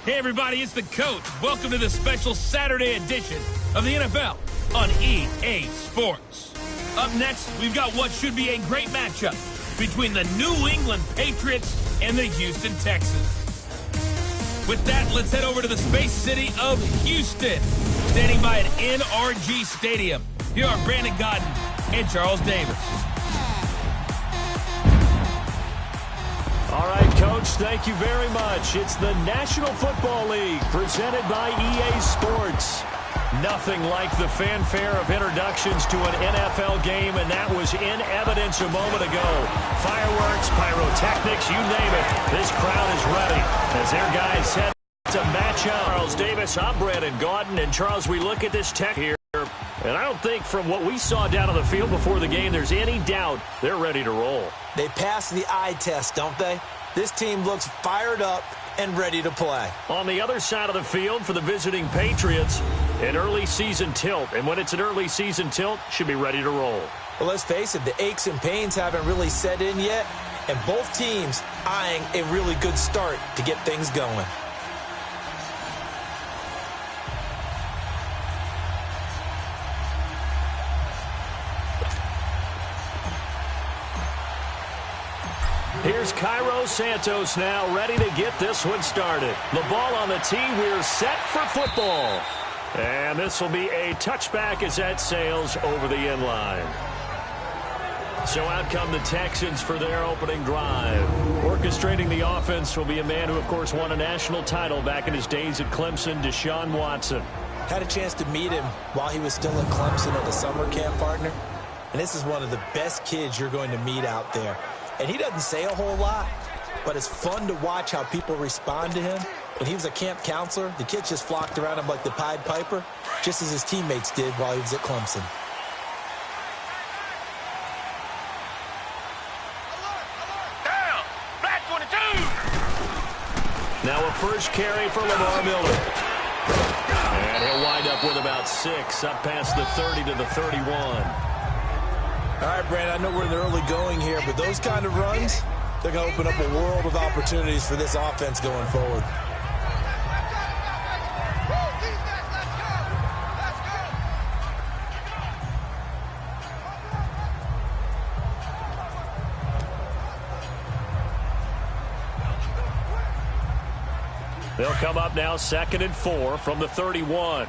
Hey everybody, it's the Coach. Welcome to the special Saturday edition of the NFL on EA Sports. Up next, we've got what should be a great matchup between the New England Patriots and the Houston Texans. With that, let's head over to the space city of Houston, standing by an NRG Stadium. Here are Brandon Gaudin and Charles Davis. All right, Coach, thank you very much. It's the National Football League presented by EA Sports. Nothing like the fanfare of introductions to an NFL game, and that was in evidence a moment ago. Fireworks, pyrotechnics, you name it. This crowd is ready as their guys head to match up. Charles Davis, I'm Brandon Gaudin, and Charles, we look at this tech here, and I don't think from what we saw down on the field before the game there's any doubt they're ready to roll. They pass the eye test, don't they? This team looks fired up and ready to play. On the other side of the field for the visiting Patriots, an early season tilt. And when it's an early season tilt, should be ready to roll. Well, let's face it, the aches and pains haven't really set in yet, and both teams eyeing a really good start to get things going. Here's Cairo Santos now ready to get this one started. The ball on the tee. We're set for football. And this will be a touchback as that sails over the end line. So out come the Texans for their opening drive. Orchestrating the offense will be a man who, of course, won a national title back in his days at Clemson, Deshaun Watson. Had a chance to meet him while he was still at Clemson as a summer camp partner. And this is one of the best kids you're going to meet out there. And he doesn't say a whole lot, but it's fun to watch how people respond to him. When he was a camp counselor, the kids just flocked around him like the Pied Piper, just as his teammates did while he was at Clemson. Down! Black 22! Now a first carry for Lamar Miller. And he'll wind up with about 6, up past the 30 to the 31. All right, Brandon, I know we're in the early going here, but those kind of runs, they're going to open up a world of opportunities for this offense going forward. They'll come up now 2nd and 4 from the 31.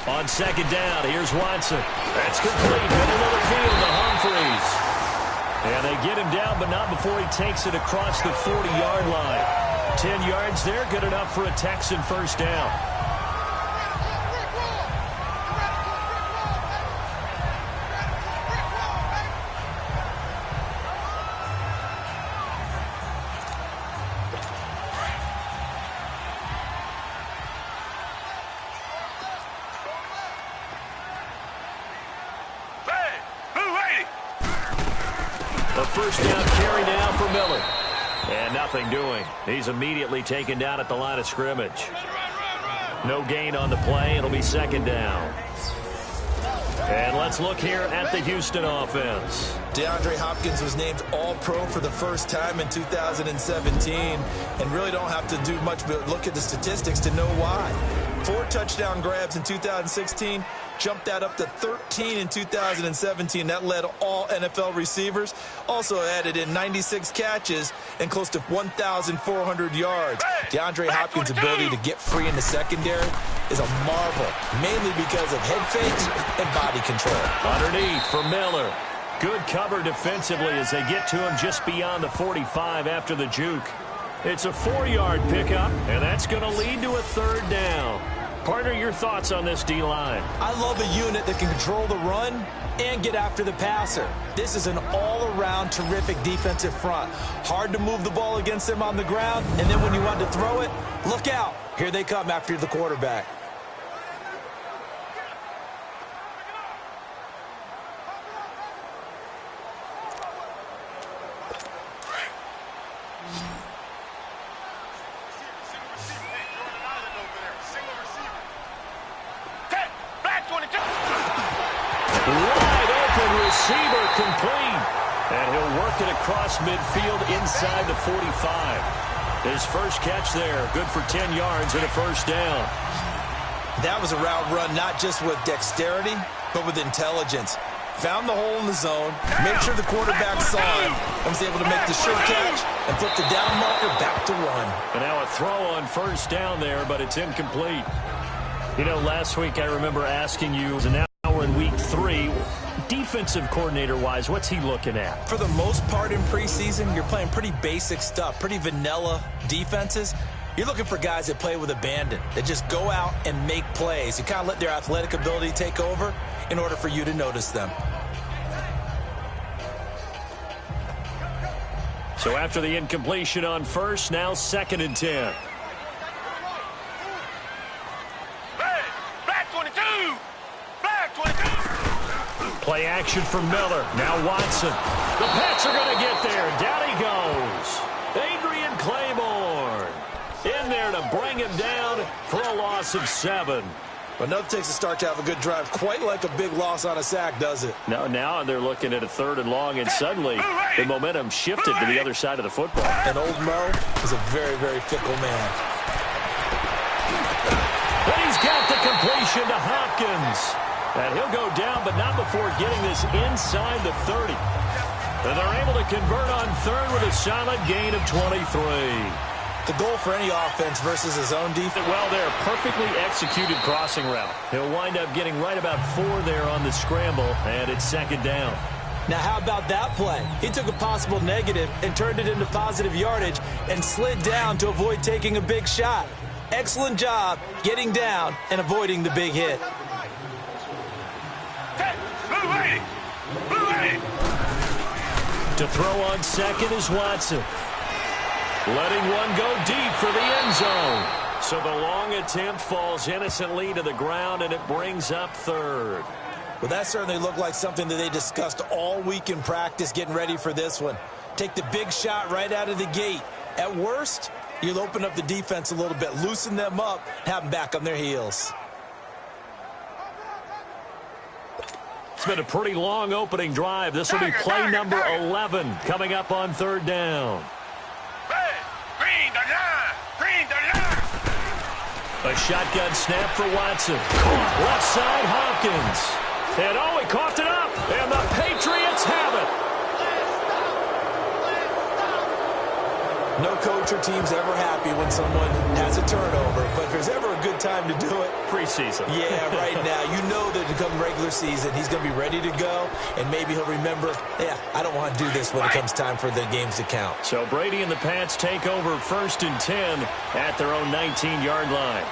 On 2nd down, here's Watson. That's complete. Middle of the field to Humphries. And they get him down, but not before he takes it across the 40-yard line. 10 yards there, good enough for a Texan first down. First down carry now for Miller. And nothing doing. He's immediately taken down at the line of scrimmage. No gain on the play. It'll be 2nd down. And let's look here at the Houston offense. DeAndre Hopkins was named All-Pro for the first time in 2017. And really don't have to do much but look at the statistics to know why. 4 touchdown grabs in 2016, jumped that up to 13 in 2017. That led all NFL receivers. Also added in 96 catches and close to 1,400 yards. DeAndre Hopkins' ability to get free in the secondary is a marvel, mainly because of head fakes and body control. Underneath for Miller. Good cover defensively as they get to him just beyond the 45 after the juke. It's a 4-yard pickup, and that's going to lead to a 3rd down. Partner, your thoughts on this D-line? I love a unit that can control the run and get after the passer. This is an all-around terrific defensive front. Hard to move the ball against them on the ground, and then when you want to throw it, look out. Here they come after the quarterback. Wide open receiver complete. And he'll work it across midfield inside the 45. His first catch there, good for 10 yards and a first down. That was a route run not just with dexterity, but with intelligence. Found the hole in the zone, made sure the quarterback saw him, and was able to make the sure catch and flip the down marker back to 1. And now a throw on first down there, but it's incomplete. You know, last week I remember asking you, and now we're in week 3, defensive coordinator-wise, what's he looking at? For the most part in preseason, you're playing pretty basic stuff, pretty vanilla defenses. You're looking for guys that play with abandon, that just go out and make plays. You kind of let their athletic ability take over in order for you to notice them. So after the incompletion on first, now 2nd and 10. Black 22! Black 22! Play action from Miller. Now Watson. The Pats are going to get there. Down he goes. Adrian Claiborne in there to bring him down for a loss of 7. But nothing takes a start to have a good drive, quite like a big loss on a sack, does it? No, now they're looking at a 3rd and long, and suddenly the momentum shifted to the other side of the football. And old Mo is a very, very fickle man. But he's got the completion to Hopkins. And he'll go down, but not before getting this inside the 30. And they're able to convert on 3rd with a solid gain of 23. The goal for any offense versus his own defense. Well, they're a perfectly executed crossing route. He'll wind up getting right about 4 there on the scramble, and it's 2nd down. Now, how about that play? He took a possible negative and turned it into positive yardage and slid down to avoid taking a big shot. Excellent job getting down and avoiding the big hit. To throw on 2nd is Watson. Letting one go deep for the end zone. So the long attempt falls innocently to the ground, and it brings up 3rd. Well, that certainly looked like something that they discussed all week in practice getting ready for this one. Take the big shot right out of the gate. At worst, you'll open up the defense a little bit, loosen them up, have them back on their heels. It's been a pretty long opening drive. This will be play number 11 coming up on 3rd down. A shotgun snap for Watson. Caught left side Hopkins. And oh, he coughed it up. And the Patriots have it. No coach or team's ever happy when someone has a turnover, but if there's ever a good time to do it, preseason. Yeah, right now. You know that to come regular season, he's going to be ready to go, and maybe he'll remember, yeah, I don't want to do this when it comes time for the games to count. So Brady and the Pats take over 1st and 10 at their own 19-yard line.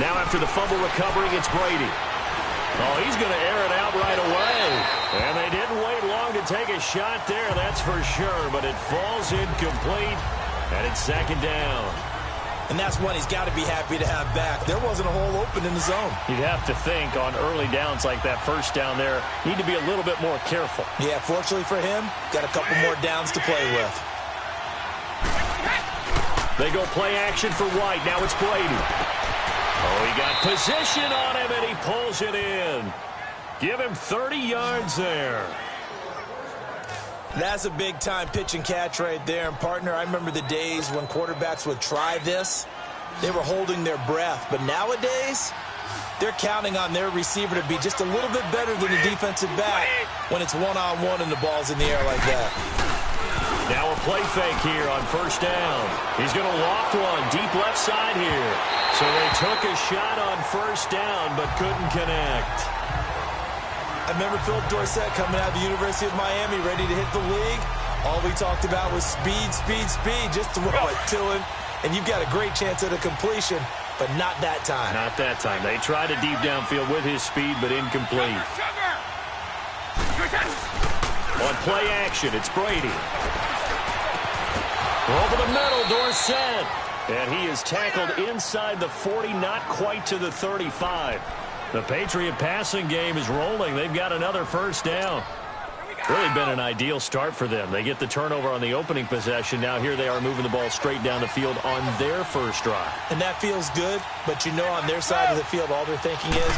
Now after the fumble recovery, it's Brady. Oh, he's going to air it out right away. And they didn't wait long to take a shot there, that's for sure. But it falls incomplete, and it's 2nd down. And that's one he's got to be happy to have back. There wasn't a hole open in the zone. You'd have to think on early downs like that first down there, need to be a little bit more careful. Yeah, fortunately for him, got a couple more downs to play with. They go play action for White. Now it's Brady. Oh, he got position on him, and he pulls it in. Give him 30 yards there. That's a big-time pitch and catch right there. And, partner, I remember the days when quarterbacks would try this. They were holding their breath. But nowadays, they're counting on their receiver to be just a little bit better than the defensive back when it's one-on-one and the ball's in the air like that. Now a play fake here on 1st down. He's going to loft one deep left side here. So they took a shot on 1st down but couldn't connect. I remember Philip Dorsett coming out of the University of Miami ready to hit the league. All we talked about was speed, speed, speed. Just throw it to him, and you've got a great chance at a completion, but not that time. Not that time. They tried a deep downfield with his speed, but incomplete. On play action, it's Brady. Over the middle, Dorsett. And he is tackled inside the 40, not quite to the 35. The Patriot passing game is rolling. They've got another 1st down. Really been an ideal start for them. They get the turnover on the opening possession. Now here they are moving the ball straight down the field on their first drive. And that feels good, but you know on their side of the field, all they're thinking is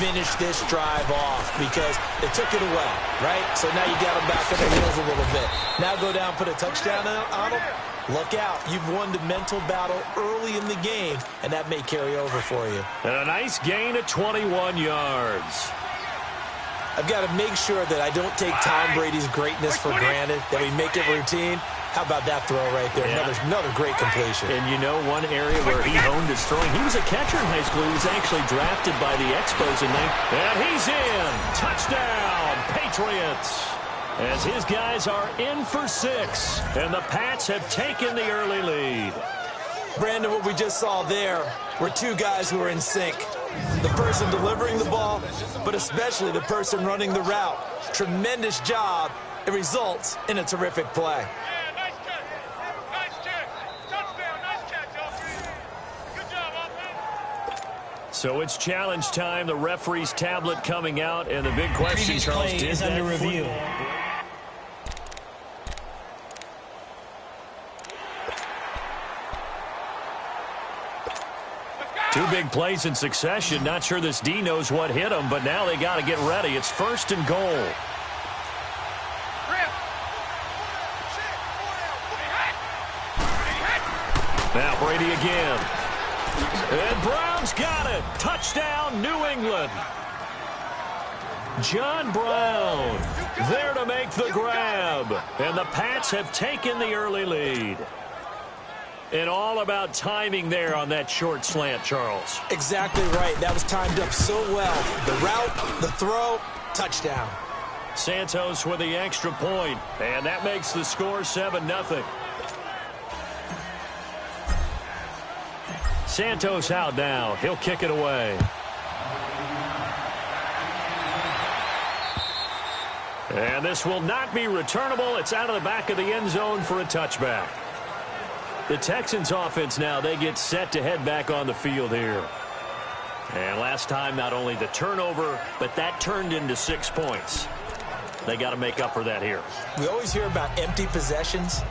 finish this drive off because they took it away, right? So now you got them back on their heels a little bit. Now go down, put a touchdown on them. Look out. You've won the mental battle early in the game, and that may carry over for you. And a nice gain of 21 yards. I've got to make sure that I don't take Tom Brady's greatness for granted, that we make it routine. How about that throw right there? Yeah. Another great completion. And you know one area where he honed his throwing, he was a catcher in high school. He was actually drafted by the Expos in and he's in. Touchdown, Patriots. As his guys are in for 6. And the Pats have taken the early lead. Brandon, what we just saw there were two guys who were in sync. The person delivering the ball, but especially the person running the route. Tremendous job. It results in a terrific play. Yeah, nice catch. Nice catch. Touchdown, nice catch, Alfred. Good job, offense. So it's challenge time. The referee's tablet coming out, and the big question, Charles, is under review. Two big plays in succession. Not sure this D knows what hit him, but now they got to get ready. It's 1st and goal. Now Brady again. And Brown's got it. Touchdown, New England. John Brown there to make the grab. And the Pats have taken the early lead. And all about timing there on that short slant, Charles. Exactly right. That was timed up so well. The route, the throw, touchdown. Santos with the extra point. And that makes the score 7-0. Santos out now. He'll kick it away. And this will not be returnable. It's out of the back of the end zone for a touchback. The Texans offense now, they get set to head back on the field here. And last time, not only the turnover, but that turned into 6 points. They got to make up for that here. We always hear about empty possessions,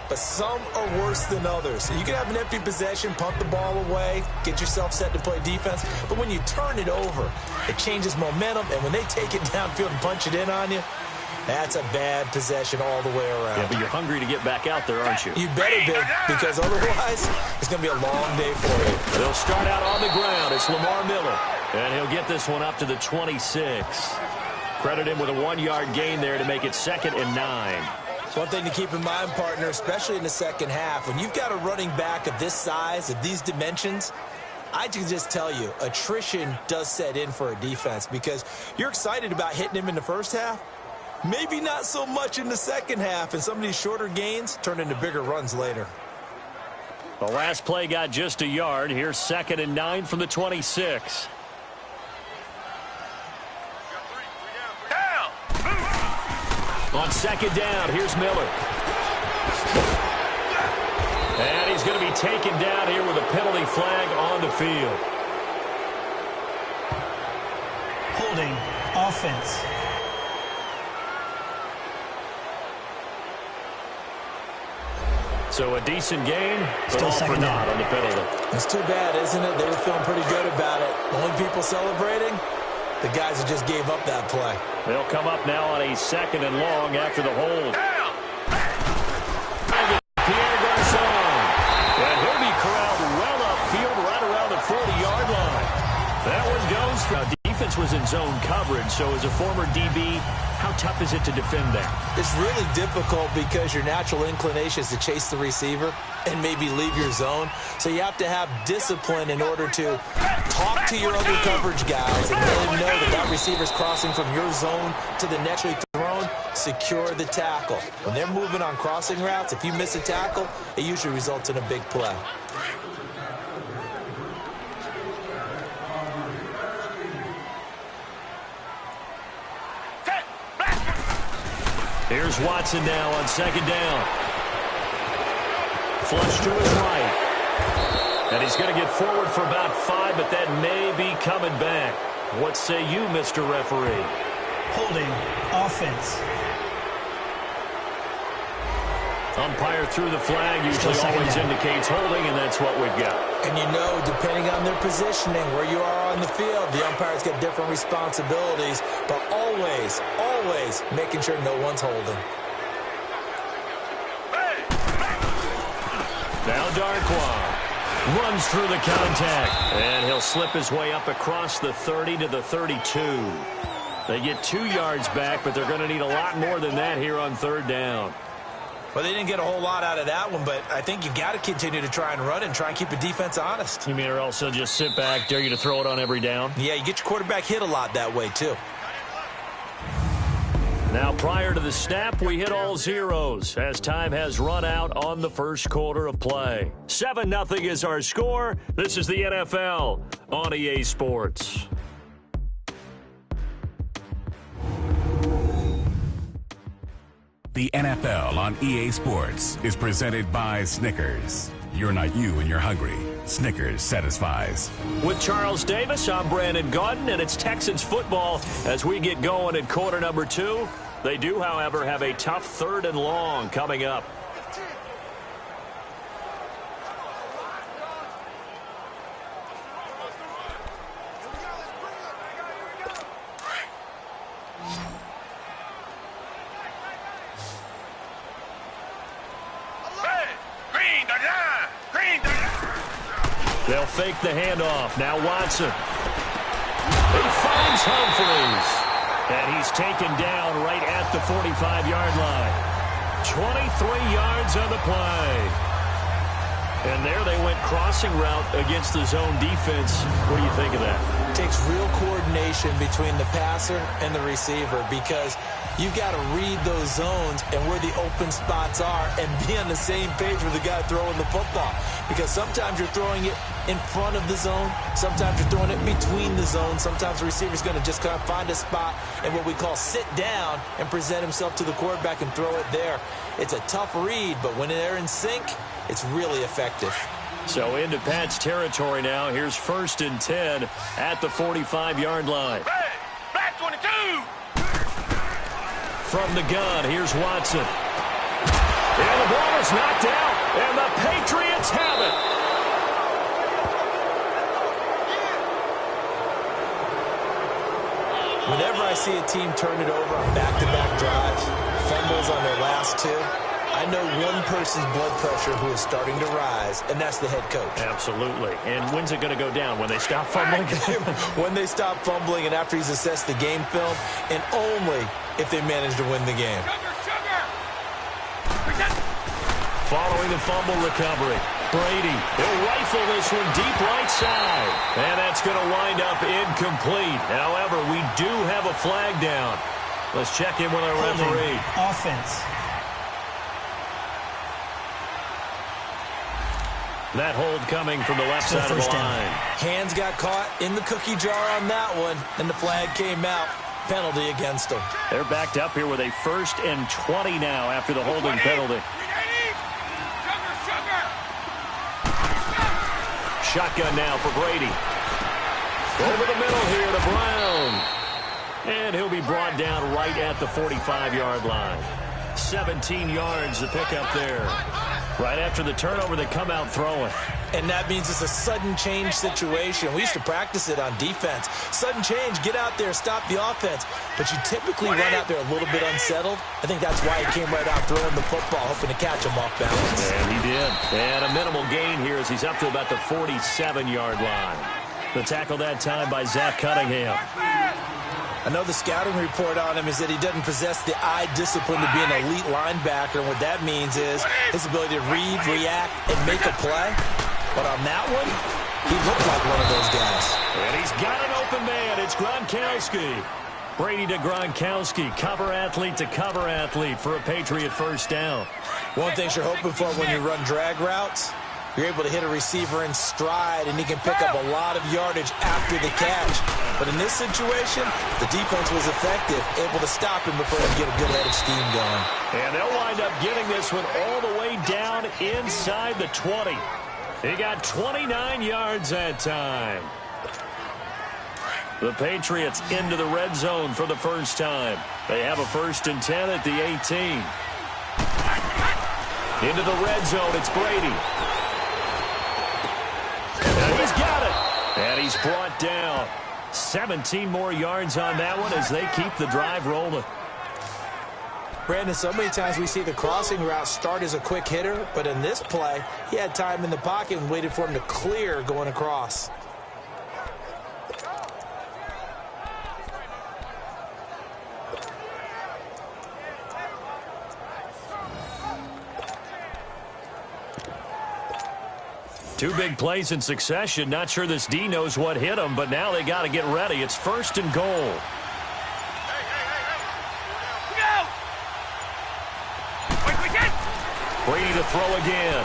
but some are worse than others. You can have an empty possession, punt the ball away, get yourself set to play defense, but when you turn it over, it changes momentum, and when they take it downfield and punch it in on you, that's a bad possession all the way around. Yeah, but you're hungry to get back out there, aren't you? You better be, because otherwise it's going to be a long day for you. They'll start out on the ground. It's Lamar Miller, and he'll get this one up to the 26. Credit him with a 1-yard gain there to make it 2nd and 9. It's one thing to keep in mind, partner, especially in the second half. When you've got a running back of this size, of these dimensions, I can just tell you, attrition does set in for a defense because you're excited about hitting him in the first half. Maybe not so much in the second half, and some of these shorter gains turn into bigger runs later. The last play got just a yard. Here's 2nd and 9 from the 26. Down. On 2nd down, here's Miller. And he's going to be taken down here with a penalty flag on the field. Holding offense. So a decent game, but Still all for second naught down. on the penalty. It's too bad, isn't it? They were feeling pretty good about it. The only people celebrating, the guys that just gave up that play. They'll come up now on a 2nd and long after the hold. Down. Pierre Garçon. And he'll be corralled well upfield right around the 40-yard line. That one goes for... Defense was in zone coverage, so as a former DB, how tough is it to defend that? It's really difficult because your natural inclination is to chase the receiver and maybe leave your zone. So you have to have discipline in order to talk to your other coverage guys and let them know that that receiver's crossing from your zone to the next thrown. Secure the tackle. When they're moving on crossing routes, if you miss a tackle, it usually results in a big play. Here's Watson now on 2nd down. Flush to his right. And he's going to get forward for about 5, but that may be coming back. What say you, Mr. Referee? Holding offense. Umpire threw the flag, usually always indicates holding, and that's what we've got. And you know, depending on their positioning, where you are on the field, the umpires get different responsibilities, but always, always making sure no one's holding. Now Darkwa runs through the contact, and he'll slip his way up across the 30 to the 32. They get 2 yards back, but they're going to need a lot more than that here on third down. Well, they didn't get a whole lot out of that one, but I think you've got to continue to try and run and try and keep the defense honest. You mean or else they'll just sit back, dare you to throw it on every down? Yeah, you get your quarterback hit a lot that way, too. Now, prior to the snap, we hit all zeros as time has run out on the first quarter of play. 7-0 is our score. This is the NFL on EA Sports. The NFL on EA Sports is presented by Snickers. You're not you and you're hungry. Snickers satisfies. With Charles Davis, I'm Brandon Gaudin, and it's Texans football as we get going in quarter number 2. They do, however, have a tough 3rd and long coming up. They'll fake the handoff. Now Watson. He finds Humphries. And he's taken down right at the 45-yard line. 23 yards on the play. And there they went crossing route against the zone defense. What do you think of that? It takes real coordination between the passer and the receiver because you've got to read those zones and where the open spots are and be on the same page with the guy throwing the football. Because sometimes you're throwing it in front of the zone. Sometimes you're throwing it between the zones. Sometimes the receiver's going to just kind of find a spot and what we call sit down and present himself to the quarterback and throw it there. It's a tough read, but when they're in sync, it's really effective. So into Pat's territory now. Here's 1st and 10 at the 45-yard line. Hey, back 22! From the gun, here's Watson. And the ball is knocked out, and the Patriots have it. Whenever I see a team turn it over on back-to-back drives, fumbles on their last 2, I know one person's blood pressure who is starting to rise, and that's the head coach. Absolutely. And when's it going to go down? When they stop fumbling? When they stop fumbling and after he's assessed the game film, and only if they manage to win the game. Following the fumble recovery, Brady, he'll rifle this one deep right side. And that's going to wind up incomplete. However, we do have a flag down. Let's check in with our referee. Offense. That hold coming from the left side of the line. Hands got caught in the cookie jar on that one, and the flag came out. Penalty against them. They're backed up here with a 1st and 20 now after the holding penalty. Shotgun now for Brady. Over the middle here to Brown. And he'll be brought down right at the 45-yard line. 17 yards to pick up there. Right after the turnover, they come out throwing. And that means it's a sudden change situation. We used to practice it on defense. Sudden change, get out there, stop the offense. But you typically run out there a little bit unsettled. I think that's why he came right out throwing the football, hoping to catch him off balance. And he did. And a minimal gain here as he's up to about the 47-yard line. The tackle that time by Zach Cunningham. I know the scouting report on him is that he doesn't possess the eye discipline to be an elite linebacker. And what that means is his ability to read, react, and make a play. But on that one, he looked like one of those guys. And he's got an open man. It's Gronkowski. Brady to Gronkowski. Cover athlete to cover athlete for a Patriot 1st down. One thing you're hoping for when you run drag routes, you're able to hit a receiver in stride, and he can pick up a lot of yardage after the catch. But in this situation, the defense was effective, able to stop him before he get a good head of steam going. And they'll wind up getting this one all the way down inside the 20. He got 29 yards that time. The Patriots into the red zone for the first time. They have a 1st and 10 at the 18. Into the red zone, it's Brady. And he's got it. And he's brought down. 17 more yards on that one as they keep the drive rolling. Brandon, so many times we see the crossing route start as a quick hitter, but in this play, he had time in the pocket and waited for him to clear going across. Two big plays in succession. Not sure this D knows what hit him, but now they got to get ready. It's 1st and goal. Brady to throw again.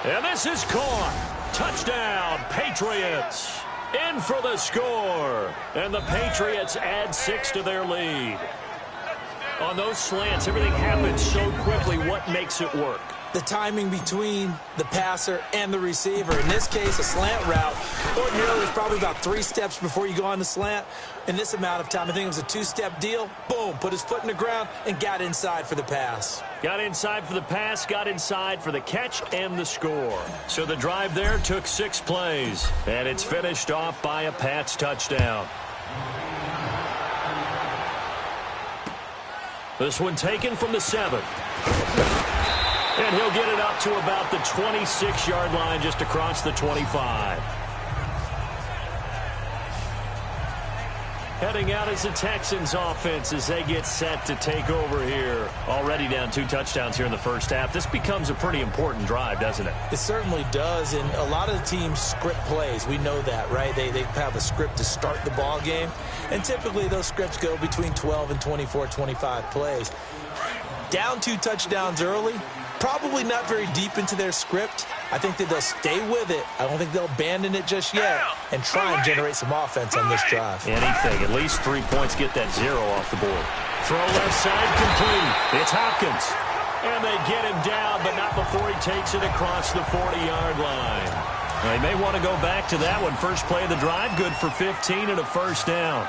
And this is caught. Touchdown, Patriots. In for the score. And the Patriots add 6 to their lead. On those slants, everything happens so quickly. What makes it work? The timing between the passer and the receiver. In this case, a slant route. Ordinarily, it's probably about 3 steps before you go on the slant. In this amount of time, I think it was a 2-step deal. Boom, put his foot in the ground and got inside for the pass. Got inside for the pass, got inside for the catch and the score. So the drive there took 6 plays. And it's finished off by a Pats touchdown. This one taken from the 7. And he'll get it up to about the 26-yard line, just across the 25. Heading out is the Texans offense as they get set to take over here. Already down 2 touchdowns here in the first half. This becomes a pretty important drive, doesn't it? It certainly does, and a lot of the teams script plays. We know that, right? They have a script to start the ball game, and typically those scripts go between 12 and 24, 25 plays. Down 2 touchdowns early, probably not very deep into their script. I think that they'll stay with it. I don't think they'll abandon it just yet and try and generate some offense on this drive. Anything. At least 3 points get that 0 off the board. Throw left side complete. It's Hopkins. And they get him down, but not before he takes it across the 40-yard line. They may want to go back to that one. First play of the drive, good for 15 and a first down.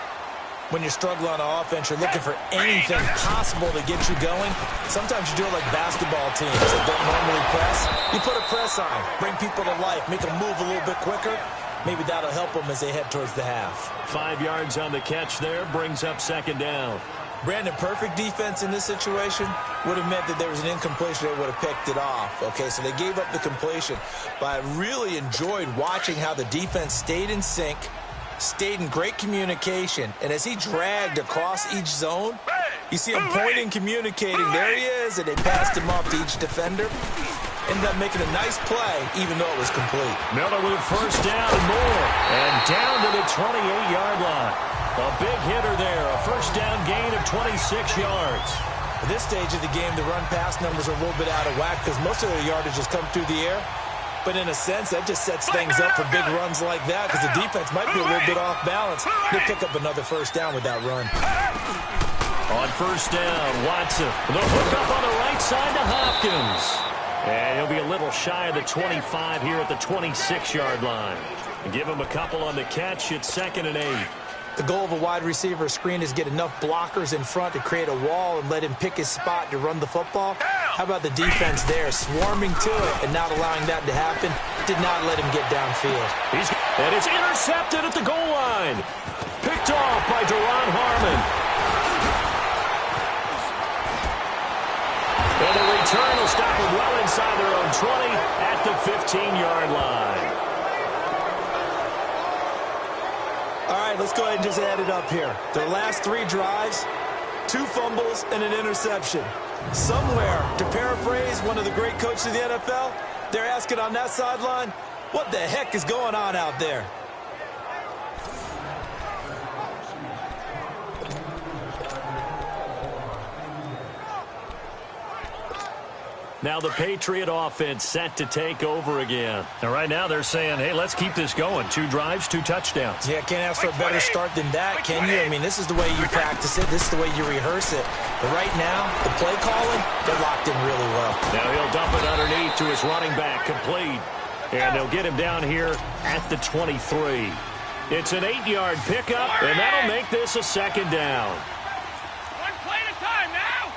When you're struggling on offense, you're looking for anything possible to get you going. Sometimes you do it like basketball teams that don't normally press. You put a press on, bring people to life, make them move a little bit quicker. Maybe that'll help them as they head towards the half. 5 yards on the catch there, brings up 2nd down. Brandon, perfect defense in this situation would have meant that there was an incompletion. They would have picked it off. Okay, so they gave up the completion. But I really enjoyed watching how the defense stayed in sync, stayed in great communication, and as he dragged across each zone, you see him pointing, communicating. There he is, and they passed him off to each defender. Ended up making a nice play, even though it was complete. Miller with first down and more, and down to the 28-yard line. A big hitter there, a first down gain of 26 yards. At this stage of the game, the run-pass numbers are a little bit out of whack because most of their yardage has come through the air. But in a sense, that just sets things up for big runs like that because the defense might be a little bit off balance. They'll pick up another first down with that run. On first down, Watson. The hook up on the right side to Hopkins. And he'll be a little shy of the 25 here at the 26-yard line. Give him a couple on the catch. It's 2nd and 8. The goal of a wide receiver screen is get enough blockers in front to create a wall and let him pick his spot to run the football. How about the defense there, swarming to it and not allowing that to happen? Did not let him get downfield. And it's intercepted at the goal line. Picked off by Deron Harmon. And the return will stop them well inside their own 20 at the 15-yard line. All right, let's go ahead and just add it up here. Their last 3 drives, 2 fumbles and an interception. Somewhere, to paraphrase one of the great coaches of the NFL, they're asking on that sideline, what the heck is going on out there? Now the Patriot offense set to take over again. And right now they're saying, hey, let's keep this going. 2 drives, 2 touchdowns. Yeah, can't ask for a better start than that, can you? I mean, this is the way you practice it. This is the way you rehearse it. But right now, the play calling, they're locked in really well. Now he'll dump it underneath to his running back, complete. And they'll get him down here at the 23. It's an 8-yard pickup, and that'll make this a 2nd down. One play at a time now.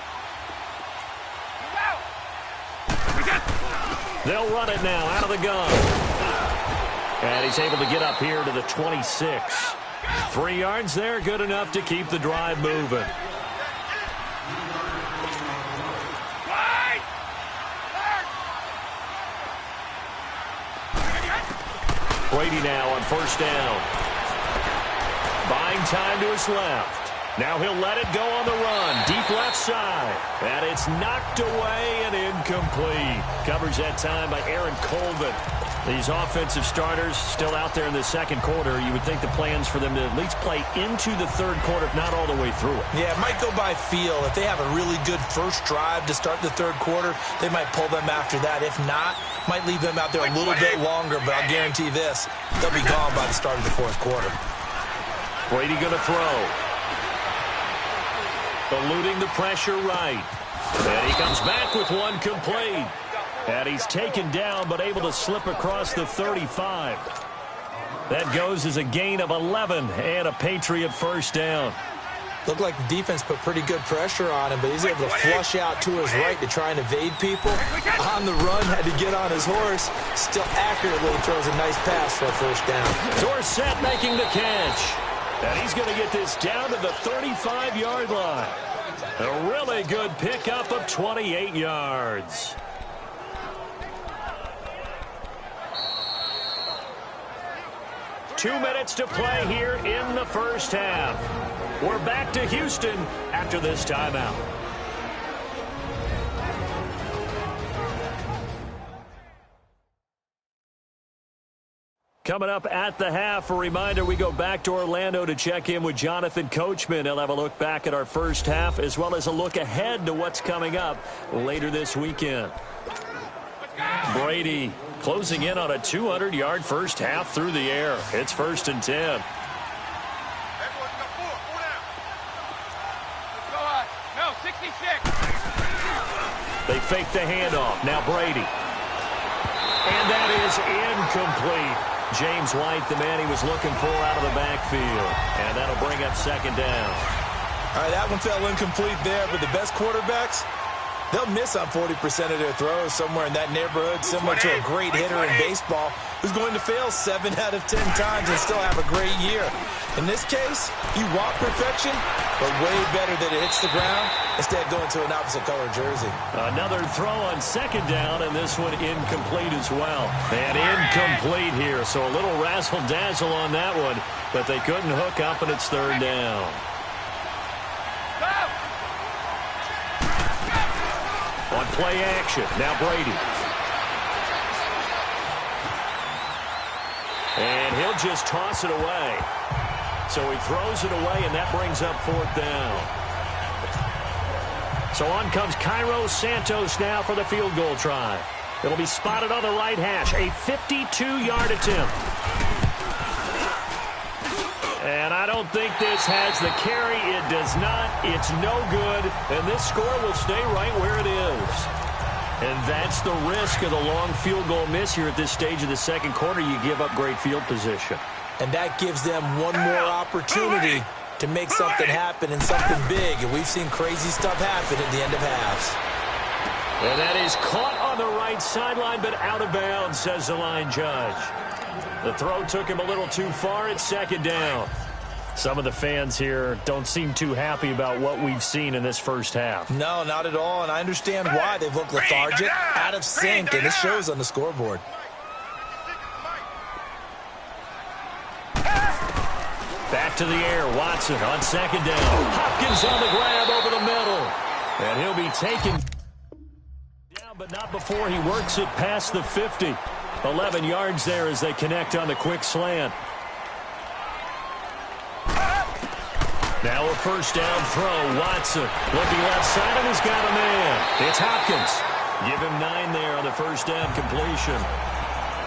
Move out. They'll run it now out of the gun. And he's able to get up here to the 26. 3 yards there, good enough to keep the drive moving. Brady now on first down. Buying time to his left. Now he'll let it go on the run. Deep left side. And it's knocked away and incomplete. Coverage that time by Aaron Colvin. These offensive starters still out there in the second quarter. You would think the plans for them to at least play into the third quarter, if not all the way through it. Yeah, it might go by feel. If they have a really good first drive to start the third quarter, they might pull them after that. If not, might leave them out there a little bit longer, but I'll guarantee this, they'll be gone by the start of the fourth quarter. Brady going to throw. Eluding the pressure right. And he comes back with one complete. And he's taken down but able to slip across the 35. That goes as a gain of 11 and a Patriot first down. Looked like the defense put pretty good pressure on him, but he's able to flush out to his right to try and evade people. On the run, had to get on his horse. Still accurately throws a nice pass for a first down. Dorsett making the catch. And he's going to get this down to the 35-yard line. A really good pickup of 28 yards. Two minutes to play here in the first half. We're back to Houston after this timeout. Coming up at the half, a reminder, we go back to Orlando to check in with Jonathan Coachman. He'll have a look back at our first half as well as a look ahead to what's coming up later this weekend. Brady closing in on a 200-yard first half through the air. It's 1st and 10. They fake the handoff. Now Brady. And that is incomplete. James White, the man he was looking for out of the backfield. And that'll bring up second down. All right, that one fell incomplete there, but the best quarterbacks, they'll miss on 40% of their throws, somewhere in that neighborhood, similar to a great hitter in baseball who's going to fail 7 out of 10 times and still have a great year. In this case, you want perfection, but way better that it hits the ground instead of going to an opposite color jersey. Another throw on second down, and this one incomplete as well. And incomplete here, so a little razzle-dazzle on that one, but they couldn't hook up, and it's third down. On play action, now Brady. And he'll just toss it away. So he throws it away, and that brings up fourth down. So on comes Cairo Santos now for the field goal try. It'll be spotted on the right hash. A 52-yard attempt. And I don't think this has the carry. It does not. It's no good. And this score will stay right where it is. And that's the risk of the long field goal miss here at this stage of the second quarter. You give up great field position. And that gives them one more opportunity to make something happen and something big. And we've seen crazy stuff happen at the end of halves. And that is caught on the right sideline, but out of bounds, says the line judge. The throw took him a little too far. It's second down. Some of the fans here don't seem too happy about what we've seen in this first half. No, not at all, and I understand why. They've looked lethargic, out of sync, and it shows on the scoreboard. Back to the air, Watson on second down. Hopkins on the grab over the middle. And he'll be taken down, but not before he works it past the 50. 11 yards there as they connect on the quick slant. Now a first down throw. Watson looking left side, and he's got a man. It's Hopkins. Give him 9 there on the first down completion.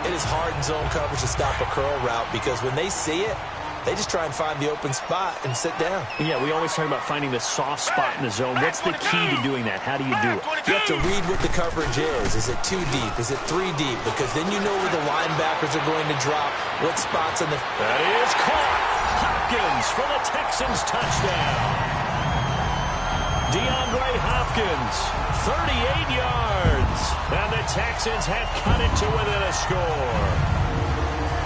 It is hard in zone coverage to stop a curl route because when they see it, they just try and find the open spot and sit down. Yeah, we always talk about finding the soft spot in the zone. What's the key to doing that? How do you do it? You have to read what the coverage is. Is it 2 deep? Is it 3 deep? Because then you know where the linebackers are going to drop, what spots in the... That is caught. Hopkins for the Texans touchdown. DeAndre Hopkins, 38 yards. And the Texans have cut it to within a score.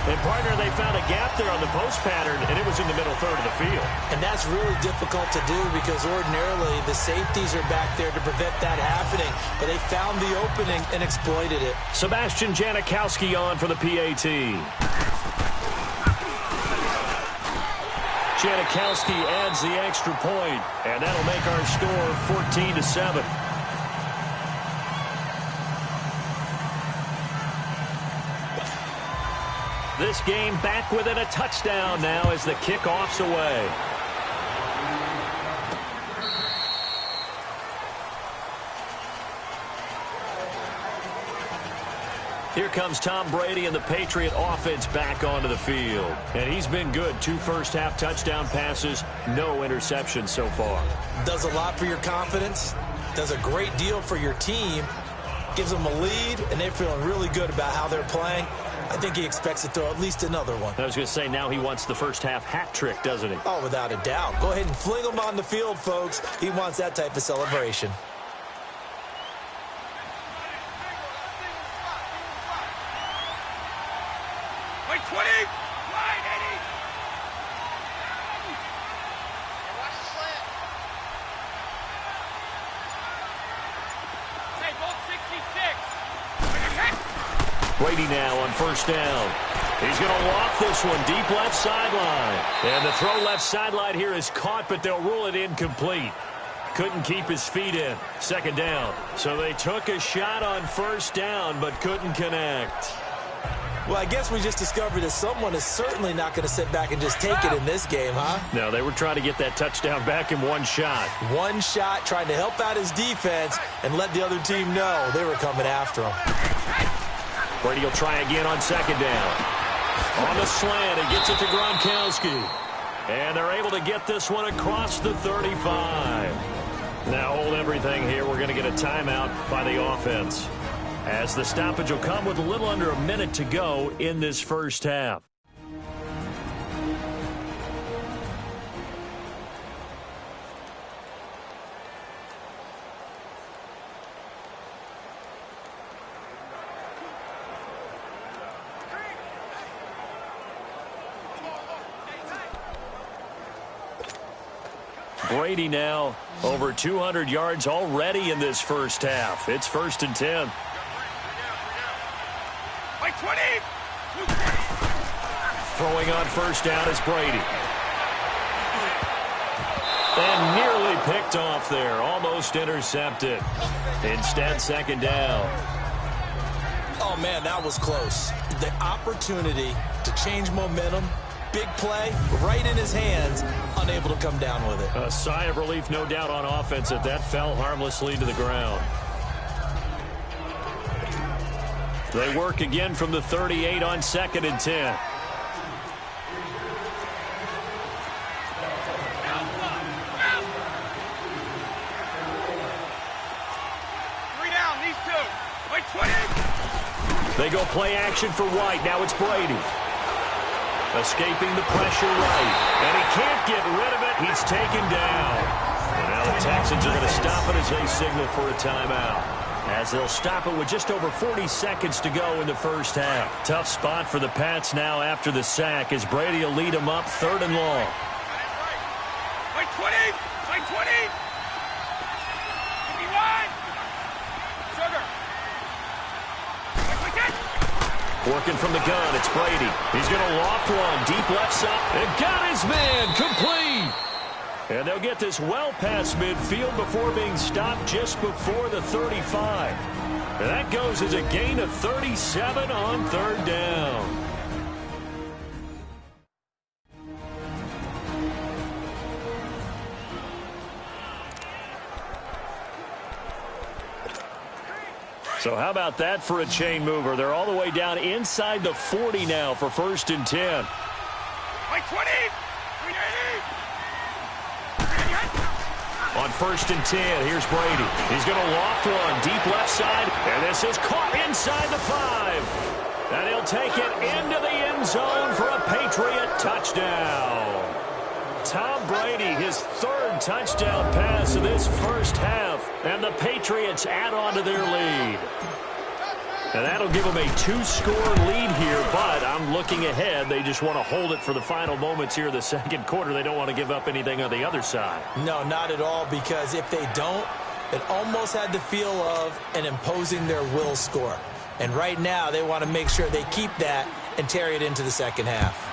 And, partner, they found a gap there on the post pattern, and it was in the middle third of the field. And that's really difficult to do because ordinarily the safeties are back there to prevent that happening. But they found the opening and exploited it. Sebastian Janikowski on for the PAT. Janikowski adds the extra point, and that'll make our score 14-7. This game back within a touchdown now as the kickoff's away. Here comes Tom Brady and the Patriot offense back onto the field. And he's been good. 2 first-half touchdown passes, no interceptions so far. Does a lot for your confidence. Does a great deal for your team. Gives them a lead, and they're feeling really good about how they're playing. I think he expects to throw at least another one. I was going to say, now he wants the first-half hat trick, doesn't he? Oh, without a doubt. Go ahead and fling him on the field, folks. He wants that type of celebration. Wait, 20! Wide, Eddie! Watch the slant. Say, bolt 66. Brady now on first down. He's going to loft this one deep left sideline. And the throw left sideline here is caught, but they'll rule it incomplete. Couldn't keep his feet in. Second down. So they took a shot on first down, but couldn't connect. Well, I guess we just discovered that someone is certainly not going to sit back and just take it in this game, huh? No, they were trying to get that touchdown back in one shot. One shot, trying to help out his defense and let the other team know they were coming after him. Brady will try again on second down. On the slant, he gets it to Gronkowski. And they're able to get this one across the 35. Now hold everything here. We're going to get a timeout by the offense, as the stoppage will come with a little under a minute to go in this first half. Brady now over 200 yards already in this first half. It's 1st and 10. Wait, 20! Throwing on first down is Brady. And nearly picked off there. Almost intercepted. Instead, second down. Oh, man, that was close. The opportunity to change momentum, big play, right in his hands, unable to come down with it. A sigh of relief, no doubt, on offense that fell harmlessly to the ground. They work again from the 38 on 2nd and 10. They go play action for White. Now it's Brady. Escaping the pressure right. And he can't get rid of it. He's taken down. And now the Texans are going to stop it as they signal for a timeout, as they'll stop it with just over 40 seconds to go in the first half. Tough spot for the Pats now after the sack, as Brady will lead them up 3rd and long. Wait, 20! Wait, 20! Give me one! Sugar! Working from the gun, it's Brady. He's going to loft one deep left side. And got his man complete. And they'll get this well past midfield before being stopped just before the 35. And that goes as a gain of 37 on 3rd down. So how about that for a chain mover? They're all the way down inside the 40 now for 1st and 10. Wait, 20! On 1st and 10, here's Brady. He's going to loft one deep left side, and this is caught inside the 5. And he'll take it into the end zone for a Patriot touchdown. Tom Brady, his third touchdown pass of this first half. And the Patriots add on to their lead. And that'll give them a 2-score lead here, but I'm looking ahead. They just want to hold it for the final moments here of the second quarter. They don't want to give up anything on the other side. No, not at all, because if they don't, it almost had the feel of an imposing their will score. And right now, they want to make sure they keep that and carry it into the second half.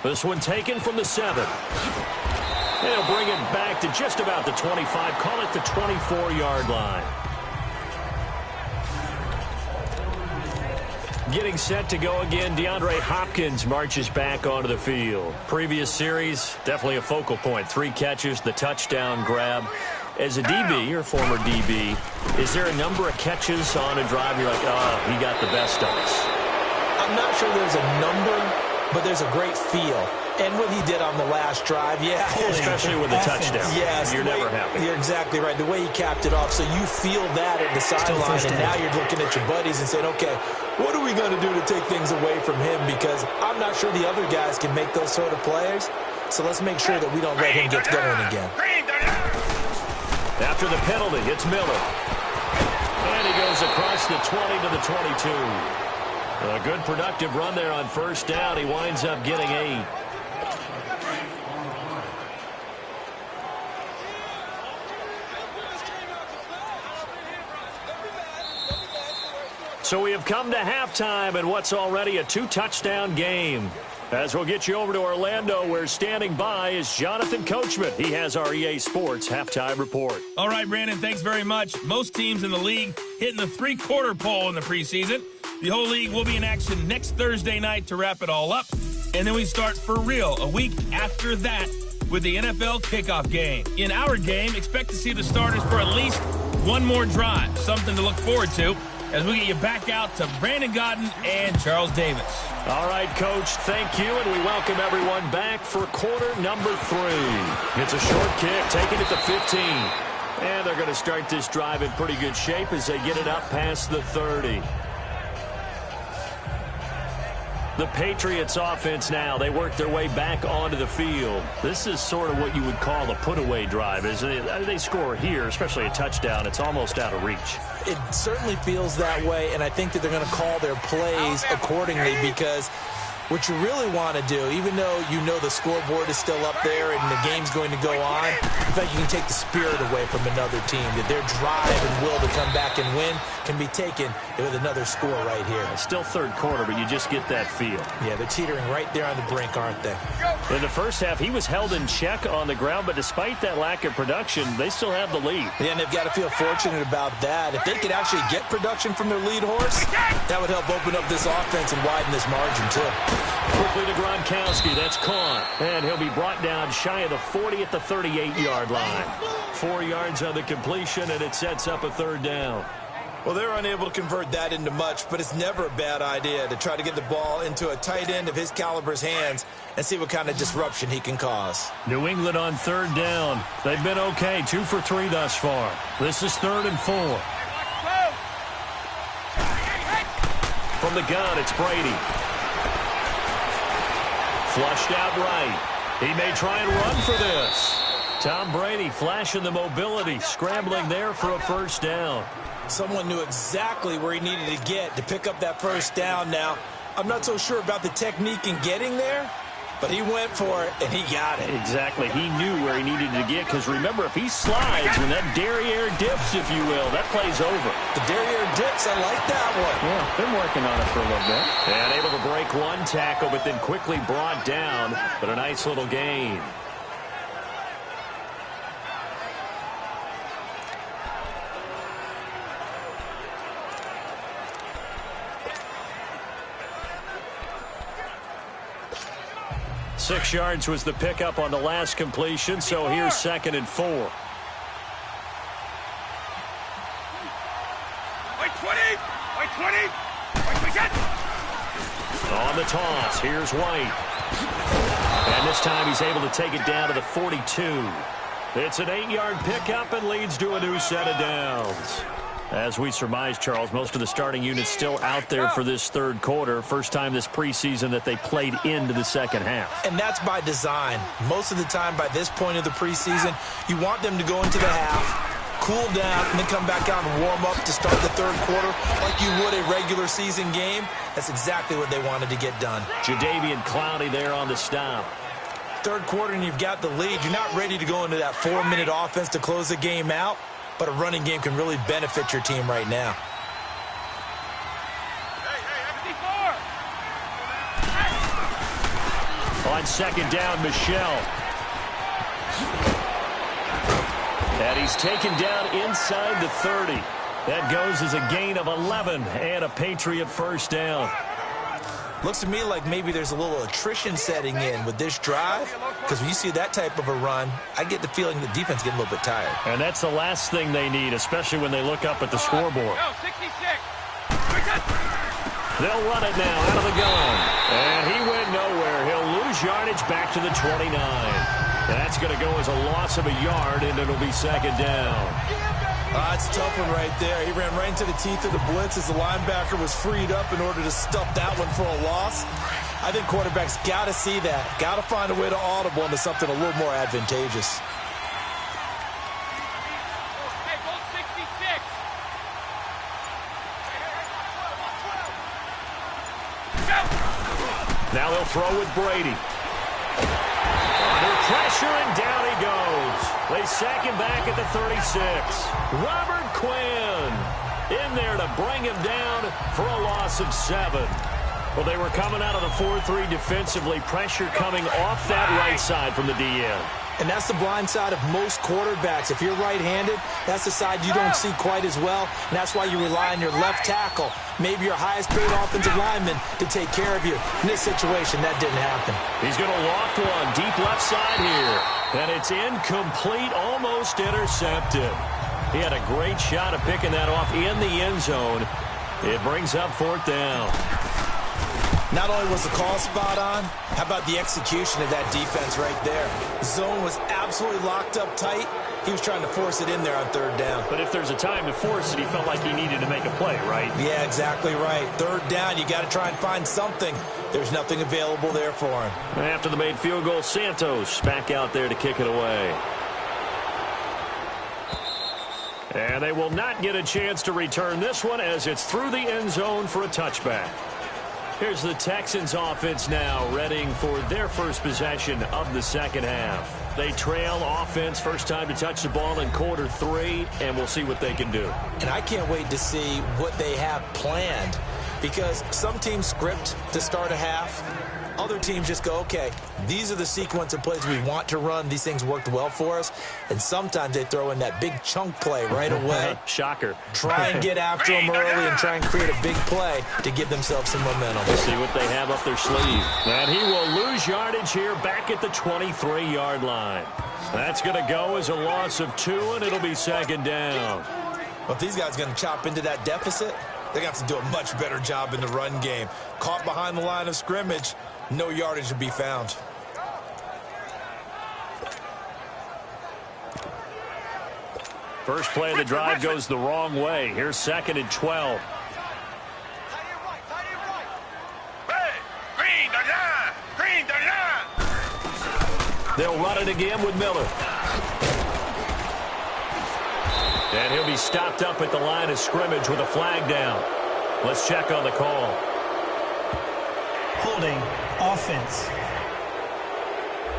This one taken from the 7. They'll bring it back to just about the 25. Call it the 24-yard line. Getting set to go again, DeAndre Hopkins marches back onto the field. Previous series, definitely a focal point. 3 catches, the touchdown grab. As a DB, or former DB, is there a number of catches on a drive you're like, oh, he got the best of us? I'm not sure there's a number, but there's a great feel. And what he did on the last drive, yeah. Especially with the touchdown. Yes. You're never happy. You're exactly right. The way he capped it off, so you feel that at the sideline, and now you're looking at your buddies and saying, okay, what are we going to do to take things away from him? Because I'm not sure the other guys can make those sort of plays. So let's make sure that we don't let him get going again. After the penalty, it's Miller. And he goes across the 20 to the 22. A good productive run there on first down. He winds up getting 8. So we have come to halftime in what's already a 2-touchdown game. As we'll get you over to Orlando, where standing by is Jonathan Coachman. He has our EA Sports halftime report. All right, Brandon, thanks very much. Most teams in the league hitting the 3-quarter pole in the preseason. The whole league will be in action next Thursday night to wrap it all up. And then we start for real a week after that with the NFL kickoff game. In our game, expect to see the starters for at least one more drive. Something to look forward to as we get you back out to Brandon Godden and Charles Davis. All right, Coach, thank you, and we welcome everyone back for quarter number 3. It's a short kick, taken at the 15. And they're going to start this drive in pretty good shape as they get it up past the 30. The Patriots offense now, they work their way back onto the field. This is sort of what you would call a put-away drive. As they score here, especially a touchdown, it's almost out of reach. It certainly feels that way, and I think that they're going to call their plays accordingly, because what you really want to do, even though you know the scoreboard is still up there and the game's going to go on, in fact, you can take the spirit away from another team, that their drive and will to come back and win can be taken with another score right here. It's still third quarter, but you just get that feel. Yeah, they're teetering right there on the brink, aren't they? In the first half, he was held in check on the ground, but despite that lack of production, they still have the lead. Yeah, and they've got to feel fortunate about that. If they could actually get production from their lead horse, that would help open up this offense and widen this margin, too. Quickly to Gronkowski, that's caught. And he'll be brought down shy of the 40 at the 38-yard line. 4 yards on the completion, and it sets up a third down. Well, they're unable to convert that into much, but it's never a bad idea to try to get the ball into a tight end of his caliber's hands and see what kind of disruption he can cause. New England on third down. They've been okay, 2 for 3 thus far. This is 3rd and 4. From the gun, it's Brady. Flushed out right. He may try and run for this. Tom Brady flashing the mobility, scrambling there for a first down. Someone knew exactly where he needed to get to pick up that first down. Now, I'm not so sure about the technique in getting there, but he went for it, and he got it. Exactly. He knew where he needed to get, because remember, if he slides when that derriere dips, if you will, that play's over. The derriere dips, I like that one. Yeah, been working on it for a little bit. And able to break one tackle, but then quickly brought down, but a nice little gain. Six yards was the pickup on the last completion, so here's 2nd and 4. On the toss, here's White. And this time he's able to take it down to the 42. It's an 8-yard pickup and leads to a new set of downs. As we surmise, Charles, most of the starting units still out there for this third quarter. First time this preseason that they played into the second half. And that's by design. Most of the time by this point of the preseason, you want them to go into the half, cool down, and then come back out and warm up to start the third quarter like you would a regular season game. That's exactly what they wanted to get done. Jadeveon Clowney there on the stop. Third quarter and you've got the lead. You're not ready to go into that 4-minute offense to close the game out. But a running game can really benefit your team right now. On second down, Michel. And he's taken down inside the 30. That goes as a gain of 11 and a Patriot first down. Looks to me like maybe there's a little attrition setting in with this drive, because when you see that type of a run, I get the feeling the defense getting a little bit tired. And that's the last thing they need, especially when they look up at the scoreboard. They'll run it now out of the gun. And he went nowhere. He'll lose yardage back to the 29. That's going to go as a loss of a yard, and it'll be second down. It's a tough one right there. He ran right into the teeth of the blitz as the linebacker was freed up in order to stuff that one for a loss. I think quarterbacks got to see that. Got to find a way to audible into something a little more advantageous. Now they'll throw with Brady. Under pressure, and down he goes. They sack him back at the 36. Robert Quinn in there to bring him down for a loss of 7. Well, they were coming out of the 4-3 defensively. Pressure coming off that right side from the DN. And that's the blind side of most quarterbacks. If you're right-handed, that's the side you don't see quite as well. And that's why you rely on your left tackle, maybe your highest-paid offensive lineman, to take care of you. In this situation, that didn't happen. He's going to loft one deep left side here. And it's incomplete, almost intercepted. He had a great shot at picking that off in the end zone. It brings up fourth down. Not only was the call spot on, how about the execution of that defense right there? The zone was absolutely locked up tight. He was trying to force it in there on third down. But if there's a time to force it, he felt like he needed to make a play, right? Yeah, exactly right. Third down, you got to try and find something. There's nothing available there for him. After the made field goal, Santos back out there to kick it away. And they will not get a chance to return this one as it's through the end zone for a touchback. Here's the Texans offense now, readying for their first possession of the second half. They trail offense, first time to touch the ball in quarter 3, and we'll see what they can do. And I can't wait to see what they have planned, because some teams script to start a half. Other teams just go, okay, these are the sequence of plays we want to run. These things worked well for us. And sometimes they throw in that big chunk play right away. Shocker. Try and get after them early and try and create a big play to give themselves some momentum. We'll see what they have up their sleeve. And he will lose yardage here back at the 23-yard line. That's going to go as a loss of 2, and it'll be second down. Well, if these guys are going to chop into that deficit, they're going to have to do a much better job in the run game. Caught behind the line of scrimmage, no yardage to be found. First play of the drive goes the wrong way. Here's second and 12. They'll run it again with Miller. And he'll be stopped up at the line of scrimmage with a flag down. Let's check on the call. Holding, offense.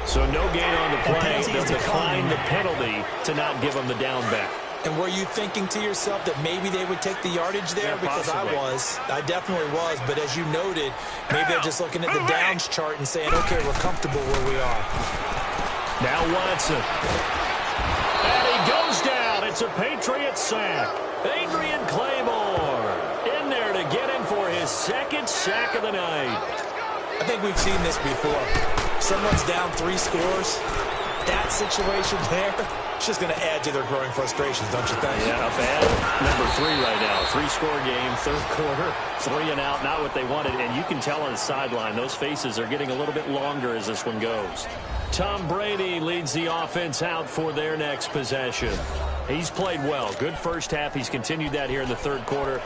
So no gain on the play. They'll decline declining. the penalty to not give them the down back. And were you thinking to yourself that maybe they would take the yardage there? Yeah, because possibly. I definitely was. But as you noted, maybe they're just looking at the downs chart and saying, okay, we're comfortable where we are. Now Watson. And he goes down. It's a Patriots sack. Adrian Claymore in there to get him for his second sack of the night. I think we've seen this before. Someone's down 3 scores. That situation there, it's just going to add to their growing frustrations, don't you think? Yeah, up at number 3 right now. 3-score game, third quarter, 3 and out, not what they wanted. And you can tell on the sideline, those faces are getting a little bit longer as this one goes. Tom Brady leads the offense out for their next possession. He's played well. Good first half. He's continued that here in the third quarter.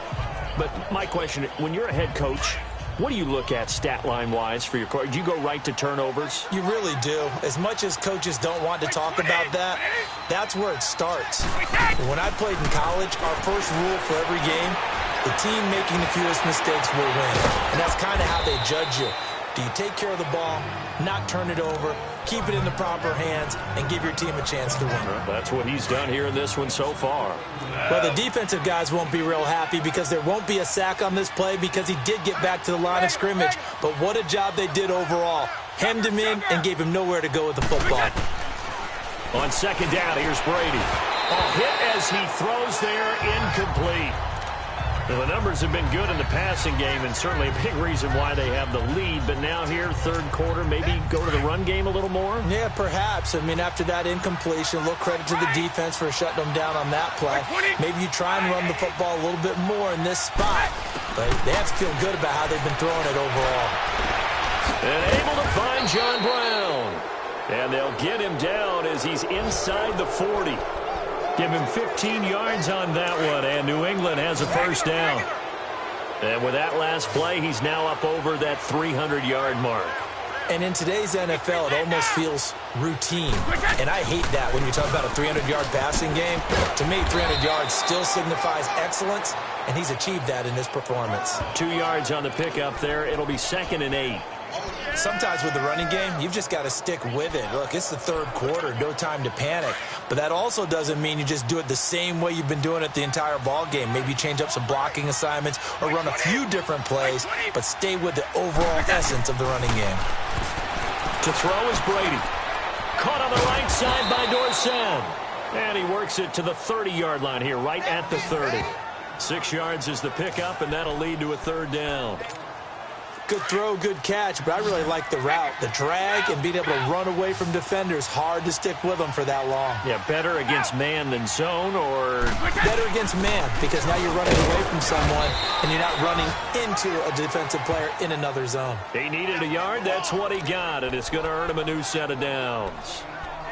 But my question, when you're a head coach, what do you look at stat line-wise for your coach? Do you go right to turnovers? You really do. As much as coaches don't want to talk about that, that's where it starts. When I played in college, our first rule for every game, the team making the fewest mistakes will win. And that's kind of how they judge you. Do you take care of the ball, not turn it over, keep it in the proper hands, and give your team a chance to win? Well, that's what he's done here in this one so far. Well, the defensive guys won't be real happy because there won't be a sack on this play because he did get back to the line of scrimmage. But what a job they did overall. Hemmed him in and gave him nowhere to go with the football. On second down, here's Brady. Hit as he throws there, incomplete. Well, the numbers have been good in the passing game, and certainly a big reason why they have the lead. But now here, third quarter, maybe go to the run game a little more? Yeah, perhaps. I mean, after that incompletion, a little credit to the defense for shutting them down on that play. Maybe you try and run the football a little bit more in this spot. But they have to feel good about how they've been throwing it overall. And able to find John Brown. And they'll get him down as he's inside the 40. Give him 15 yards on that one, and New England has a first down. And with that last play, he's now up over that 300-yard mark. And in today's NFL, it almost feels routine. And I hate that when you talk about a 300-yard passing game. To me, 300 yards still signifies excellence, and he's achieved that in this performance. 2 yards on the pickup there. It'll be 2nd and 8. Sometimes with the running game, you've just got to stick with it. Look, it's the third quarter, no time to panic. But that also doesn't mean you just do it the same way you've been doing it the entire ball game. Maybe change up some blocking assignments or run a few different plays, but stay with the overall essence of the running game. To throw is Brady. Caught on the right side by Dorsett. And he works it to the 30-yard line here, right at the 30. 6 yards is the pickup, and that'll lead to a third down. Good throw, good catch, but I really like the route. The drag and being able to run away from defenders, hard to stick with them for that long. Yeah, better against man than zone, or? Better against man, because now you're running away from someone and you're not running into a defensive player in another zone. He needed a yard, that's what he got, and it's going to earn him a new set of downs.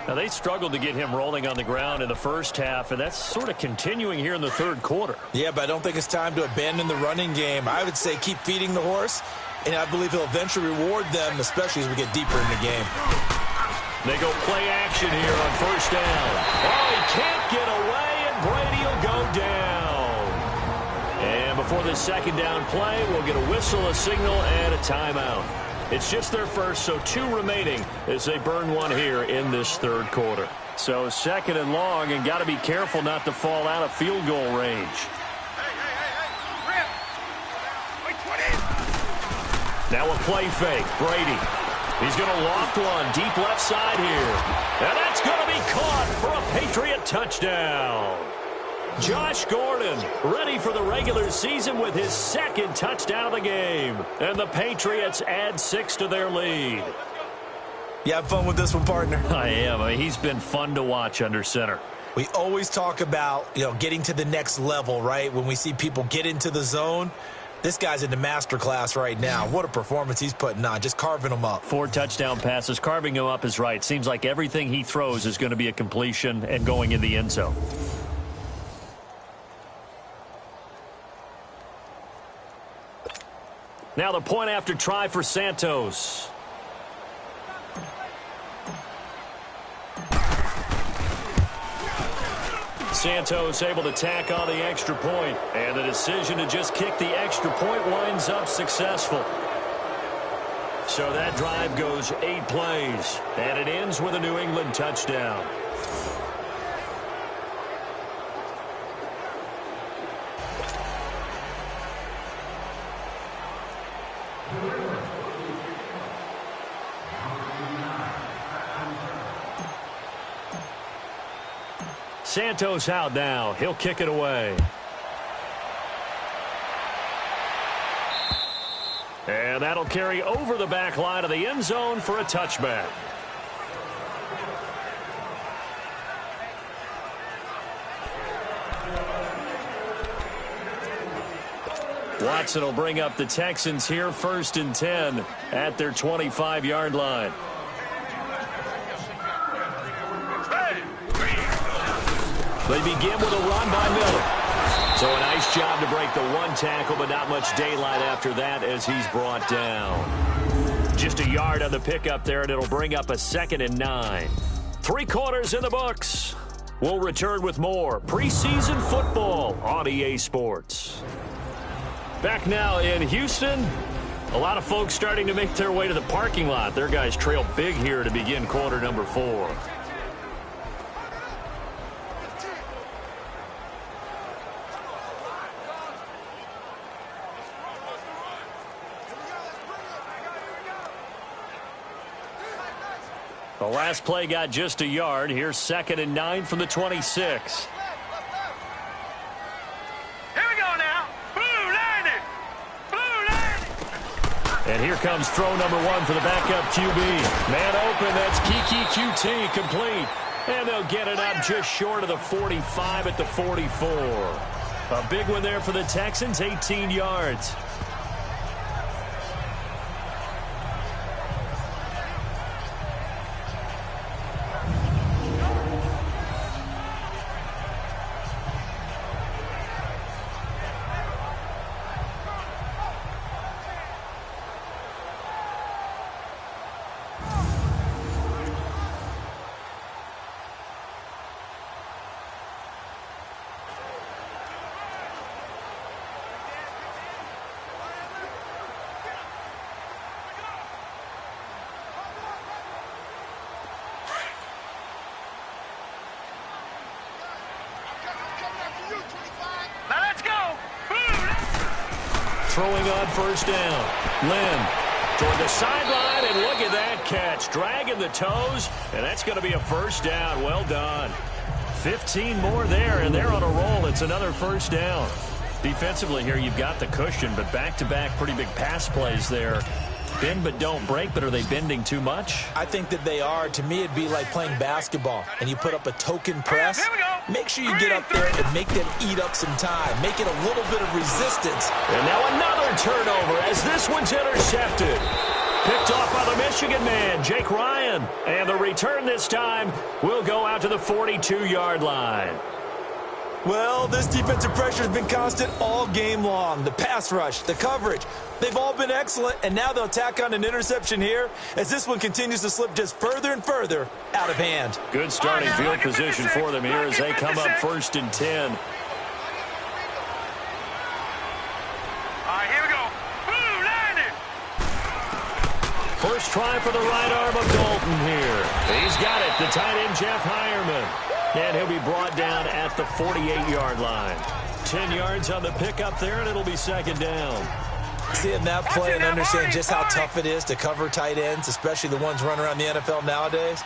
Now, they struggled to get him rolling on the ground in the first half, and that's sort of continuing here in the third quarter. Yeah, but I don't think it's time to abandon the running game. I would say keep feeding the horse. And I believe he'll eventually reward them, especially as we get deeper in the game. They go play action here on first down. Oh, he can't get away, and Brady will go down. And before the second down play, we'll get a whistle, a signal, and a timeout. It's just their first, so 2 remaining as they burn one here in this third quarter. So 2nd and long, and got to be careful not to fall out of field goal range. Now a play fake. Brady. He's going to loft one deep left side here. And that's going to be caught for a Patriot touchdown. Josh Gordon ready for the regular season with his 2nd touchdown of the game. And the Patriots add 6 to their lead. You have fun with this one, partner? I am. I mean, he's been fun to watch under center. We always talk about, getting to the next level, right? When we see people get into the zone. This guy's in the master class right now. What a performance he's putting on, just carving them up. 4 touchdown passes. Carving him up is right. Seems like everything he throws is going to be a completion and going in the end zone. Now the point after try for Santos. Santos able to tack on the extra point, and the decision to just kick the extra point winds up successful. So that drive goes 8 plays, and it ends with a New England touchdown. Santos out now. He'll kick it away. And that'll carry over the back line of the end zone for a touchback. Watson will bring up the Texans here 1st and 10 at their 25-yard line. They begin with a run by Miller. So a nice job to break the one tackle, but not much daylight after that as he's brought down. Just a yard on the pickup there, and it'll bring up a 2nd and 9. 3 quarters in the books. We'll return with more preseason football on EA Sports. Back now in Houston. A lot of folks starting to make their way to the parking lot. Their guys trail big here to begin quarter number 4. The last play got just a yard. Here's 2nd and 9 from the 26. And here comes throw number 1 for the backup QB. Man open, that's Kiki QT complete. And they'll get it up just short of the 45 at the 44. A big one there for the Texans, 18 yards. Throwing on first down. Lynn toward the sideline, and look at that catch. Dragging the toes, and that's going to be a first down. Well done. 15 more there, and they're on a roll. It's another first down. Defensively here, you've got the cushion, but back-to-back pretty big pass plays there. Bend but don't break, but are they bending too much? I think that they are. To me, it'd be like playing basketball, and you put up a token press. Make sure you get up there and make them eat up some time. Make it a little bit of resistance. And now another turnover as this one's intercepted. Picked off by the Michigan man, Jake Ryan. And the return this time will go out to the 42-yard line. Well, this defensive pressure has been constant all game long. The pass rush, the coverage, they've all been excellent, and now they'll tack on an interception here as this one continues to slip just further and further out of hand. Good starting field position for them here as they come up 1st and 10. All right, here we go. Boom, landed. First try for the right arm of Dalton here. He's got it, the tight end Jeff Heuerman. And he'll be brought down at the 48-yard line. 10 yards on the pickup there, and it'll be 2nd down. Seeing that play and understand just how tough it is to cover tight ends, especially the ones running around the NFL nowadays,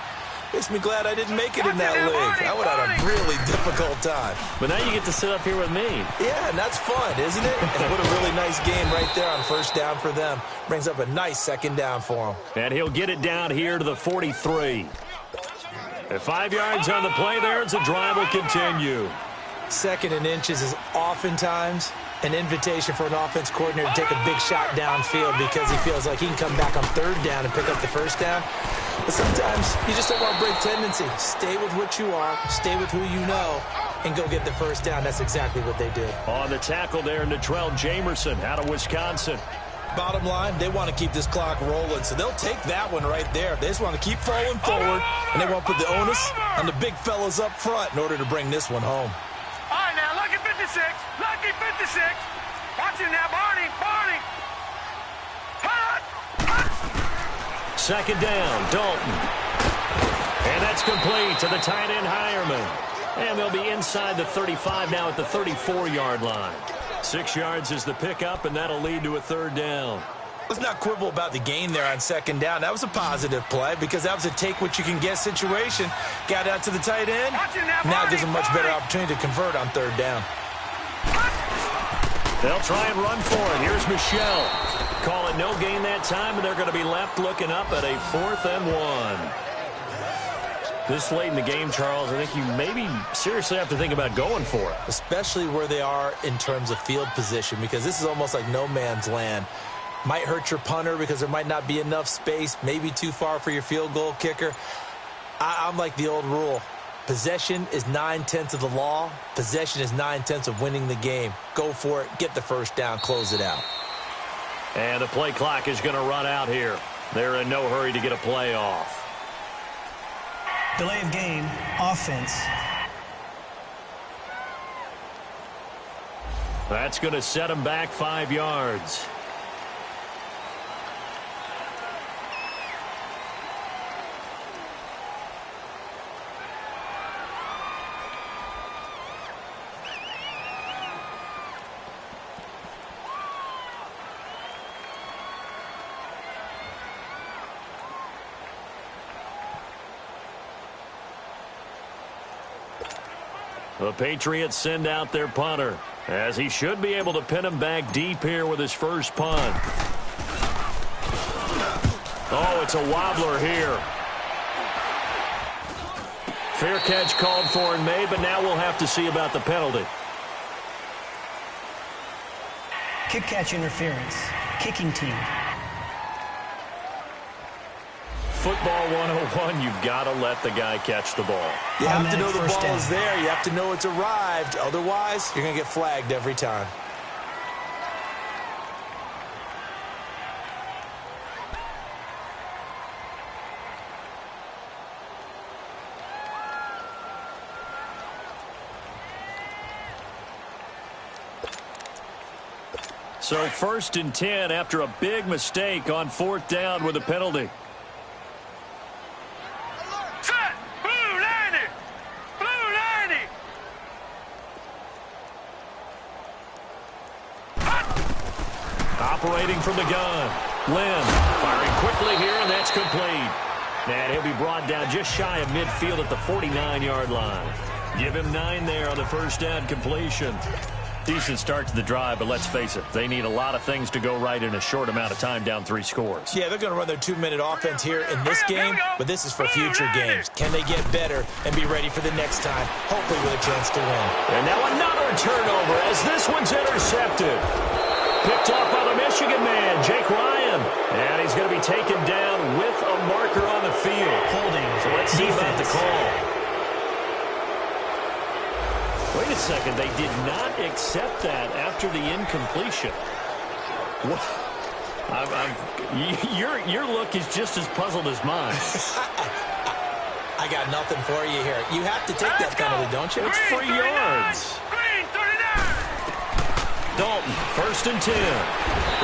makes me glad I didn't make it in that league. I would have had a really difficult time. But now you get to sit up here with me. Yeah, and that's fun, isn't it? And what a really nice game right there on first down for them. Brings up a nice 2nd down for them. And he'll get it down here to the 43. At 5 yards on the play there, as the drive will continue. 2nd and inches is oftentimes an invitation for an offense coordinator to take a big shot downfield because he feels like he can come back on 3rd down and pick up the first down. But sometimes you just don't want to break tendency. Stay with what you are, stay with who you know, and go get the first down. That's exactly what they did. On the tackle there, Natrell Jamerson out of Wisconsin. Bottom line, they want to keep this clock rolling, so they'll take that one right there. They just want to keep falling forward, and they won't put the onus on the big fellas up front in order to bring this one home. All right, now, lucky 56. Lucky 56. Watch it now, Barney. Barney. Hut. Hut. 2nd down, Dalton. And that's complete to the tight end Heuerman. And they'll be inside the 35 now at the 34-yard line. 6 yards is the pickup, and that'll lead to a 3rd down. Let's not quibble about the gain there on 2nd down. That was a positive play because that was a take-what-you-can-get situation. Got out to the tight end. Now it gives them a much better opportunity to convert on 3rd down. They'll try and run for it. Here's Michelle. Call it no gain that time, and they're going to be left looking up at a 4th and 1. This late in the game, Charles, I think you maybe seriously have to think about going for it. Especially where they are in terms of field position, because this is almost like no man's land. Might hurt your punter because there might not be enough space, maybe too far for your field goal kicker. I'm like the old rule. Possession is 9/10 of the law. Possession is 9/10 of winning the game. Go for it. Get the first down. Close it out. And the play clock is going to run out here. They're in no hurry to get a play off. Delay of game, offense. That's going to set them back 5 yards. The Patriots send out their punter, as he should be able to pin him back deep here with his first punt. Oh, it's a wobbler here. Fair catch called for and made, but now we'll have to see about the penalty. Kick catch interference. Kicking team. Football 101, you've got to let the guy catch the ball. You have to know the ball down. is there. You have to know it's arrived. Otherwise, you're going to get flagged every time. So 1st and 10 after a big mistake on 4th down with a penalty. Operating from the gun. Lynn firing quickly here, and that's complete. And he'll be brought down just shy of midfield at the 49-yard line. Give him 9 there on the first down completion. Decent start to the drive, but let's face it, they need a lot of things to go right in a short amount of time, down 3 scores. Yeah, they're going to run their 2-minute offense here in this game, but this is for future games. Can they get better and be ready for the next time, hopefully with a chance to win? And now another turnover as this one's intercepted. Picked off by the Michigan man, Jake Ryan. And he's going to be taken down with a marker on the field. Holding. So let's see about the call. Wait a second. They did not accept that after the incompletion. What? Your look is just as puzzled as mine. I got nothing for you here. You have to take that penalty, don't you? It's 3 yards. Dalton, 1st and 10.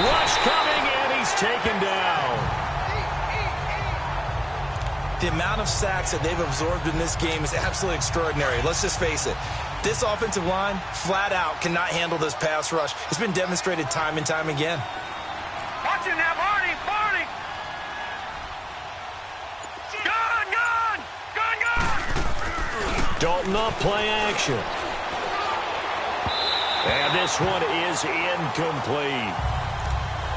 Rush coming, and he's taken down. The amount of sacks that they've absorbed in this game is absolutely extraordinary. Let's just face it. This offensive line, flat out, cannot handle this pass rush. It's been demonstrated time and time again. Watch him now, Barney! Barney! Gun! Dalton up, play action. And this one is incomplete.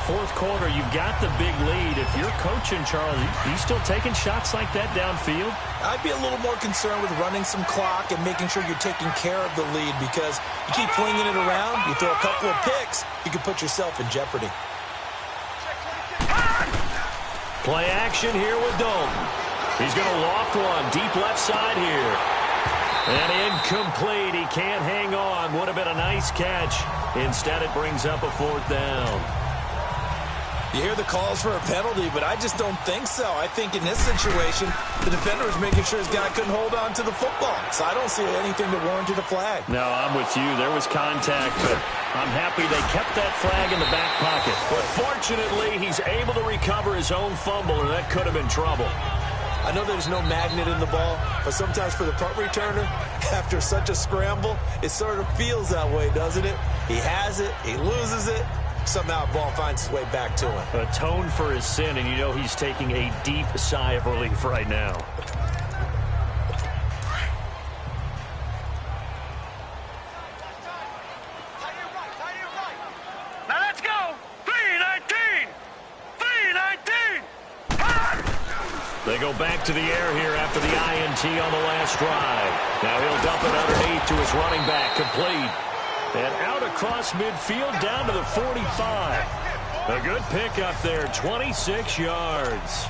4th quarter, you've got the big lead. If you're coaching Charlie, you still taking shots like that downfield? I'd be a little more concerned with running some clock and making sure you're taking care of the lead, because you keep flinging it around, you throw a couple of picks, you can put yourself in jeopardy. Play action here with Dalton. He's going to loft one deep left side here. And incomplete. He can't hang on. Would have been a nice catch. Instead, it brings up a 4th down. You hear the calls for a penalty, but I just don't think so. I think in this situation, the defender was making sure his guy couldn't hold on to the football. So I don't see anything to warrant a flag. No, I'm with you. There was contact, but I'm happy they kept that flag in the back pocket. But fortunately, he's able to recover his own fumble, or that could have been trouble. I know there's no magnet in the ball, but sometimes for the punt returner, after such a scramble, it sort of feels that way, doesn't it? He has it, he loses it, somehow the ball finds its way back to him. Atone for his sin, and you know he's taking a deep sigh of relief right now. Now let's go! 3-19! 3-19! They go back to the air here after the INT on the last drive. Now he'll dump it underneath to his running back, complete. And out across midfield down to the 45. A good pick up there, 26 yards.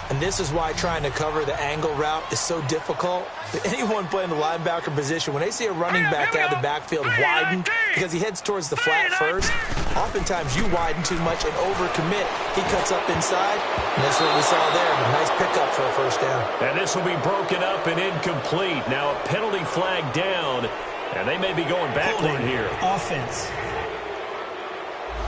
And this is why trying to cover the angle route is so difficult. Anyone playing the linebacker position, when they see a running back out of the backfield widen because he heads towards the flat first, oftentimes you widen too much and overcommit. He cuts up inside, and that's what we saw there. A nice pickup for a first down. And this will be broken up and incomplete. Now a penalty flag down, and they may be going backward here. Offense.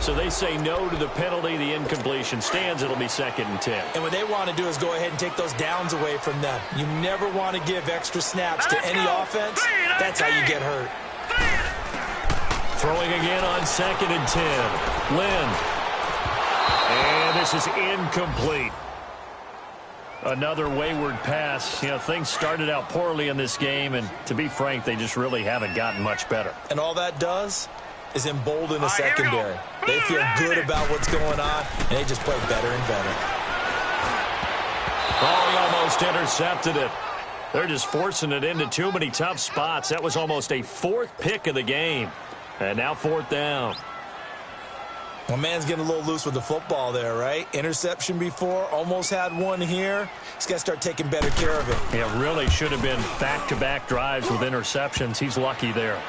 So they say no to the penalty. The incompletion stands. It'll be 2nd and 10. And what they want to do is go ahead and take those downs away from them. You never want to give extra snaps to any offense. That's how you get hurt. Throwing again on 2nd and 10. Lynn. And this is incomplete. Another wayward pass. You know, things started out poorly in this game, and to be frank, they just really haven't gotten much better. And all that does is embolden the secondary. They feel good about what's going on, and they just play better and better. Oh, he almost intercepted it. They're just forcing it into too many tough spots. That was almost a 4th pick of the game. And now 4th down. Well, man's getting a little loose with the football there, right? Interception before, almost had one here. He's got to start taking better care of it. Yeah, really should have been back-to-back drives with interceptions. He's lucky there.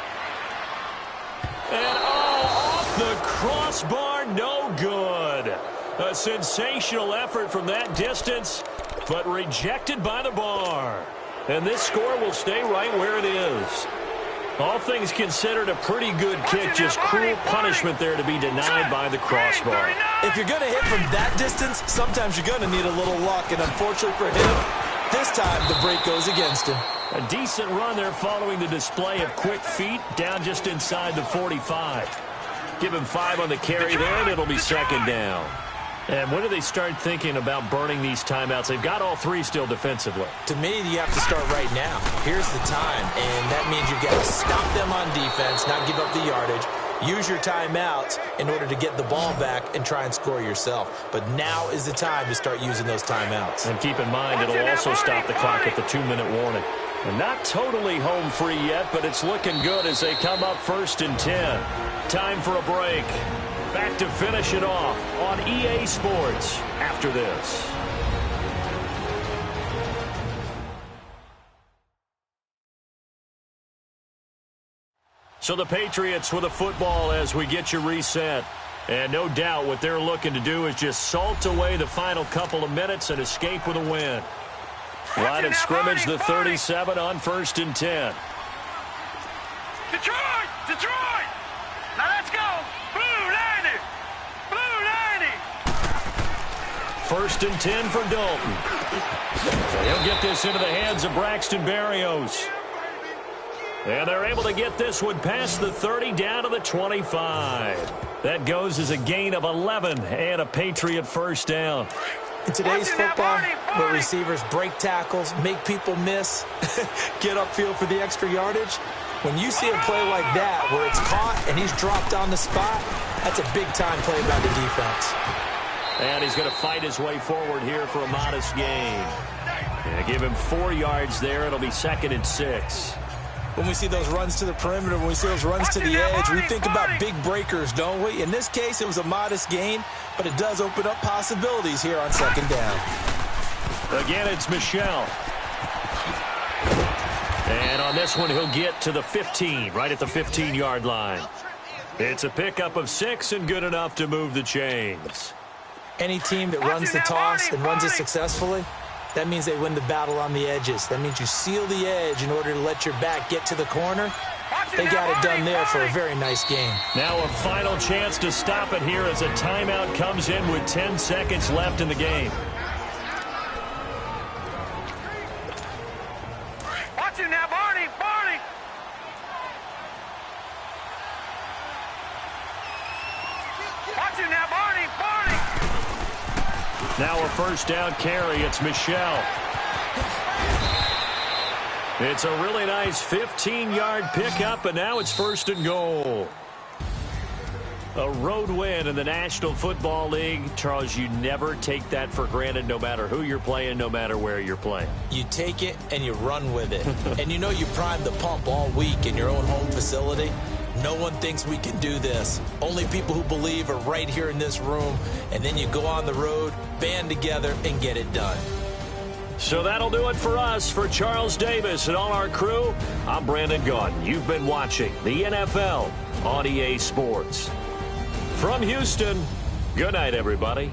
And off the crossbar, no good. A sensational effort from that distance, but rejected by the bar. And this score will stay right where it is. All things considered, a pretty good kick, just cruel punishment there to be denied by the crossbar. If you're going to hit from that distance, sometimes you're going to need a little luck, and unfortunately for him, this time the break goes against him. A decent run there following the display of quick feet down just inside the 45. Give him 5 on the carry there, and it'll be 2nd down. And when do they start thinking about burning these timeouts? They've got all 3 still defensively. To me, you have to start right now. Here's the time, and that means you've got to stop them on defense, not give up the yardage. Use your timeouts in order to get the ball back and try and score yourself. But now is the time to start using those timeouts. And keep in mind, it'll also stop the clock at the 2-minute warning. And not totally home free yet, but it's looking good as they come up 1st and 10. Time for a break. Back to finish it off on EA Sports after this. So the Patriots with the football as we get you reset. And no doubt what they're looking to do is just salt away the final couple of minutes and escape with a win. Line of scrimmage, the 37 on 1st and 10. Detroit! Detroit! Now let's go! Blue 90! Blue 90! 1st and 10 for Dalton. He'll get this into the hands of Braxton Berrios. And they're able to get this one past the 30 down to the 25. That goes as a gain of 11 and a Patriot 1st down. In today's football, where receivers break tackles, make people miss, get upfield for the extra yardage, when you see a play like that where it's caught and he's dropped on the spot, that's a big-time play by the defense. And he's going to fight his way forward here for a modest gain. And give him 4 yards there. It'll be 2nd and 6. When we see those runs to the perimeter, when we see those runs to the edge, we think about big breakers, don't we? In this case, it was a modest gain, but it does open up possibilities here on 2nd down. Again, it's Michel. And on this one, he'll get to the 15, right at the 15-yard line. It's a pickup of 6 and good enough to move the chains. Any team that runs the toss and runs it successfully, that means they win the battle on the edges. That means you seal the edge in order to let your back get to the corner. They got it done there for a very nice game. Now a final chance to stop it here as a timeout comes in with 10 seconds left in the game. Watch him now, Barney! Barney! Watch him now, Barney! Barney! Now a 1st down carry. It's Michel. It's a really nice 15-yard pickup, and now it's 1st and goal. A road win in the National Football League. Charles, you never take that for granted no matter who you're playing, no matter where you're playing. You take it and you run with it. And you know you primed the pump all week in your own home facility. No one thinks we can do this. Only people who believe are right here in this room. And then you go on the road, band together, and get it done. So that'll do it for us. For Charles Davis and all our crew, I'm Brandon Gaudin. You've been watching the NFL on EA Sports. From Houston, good night, everybody.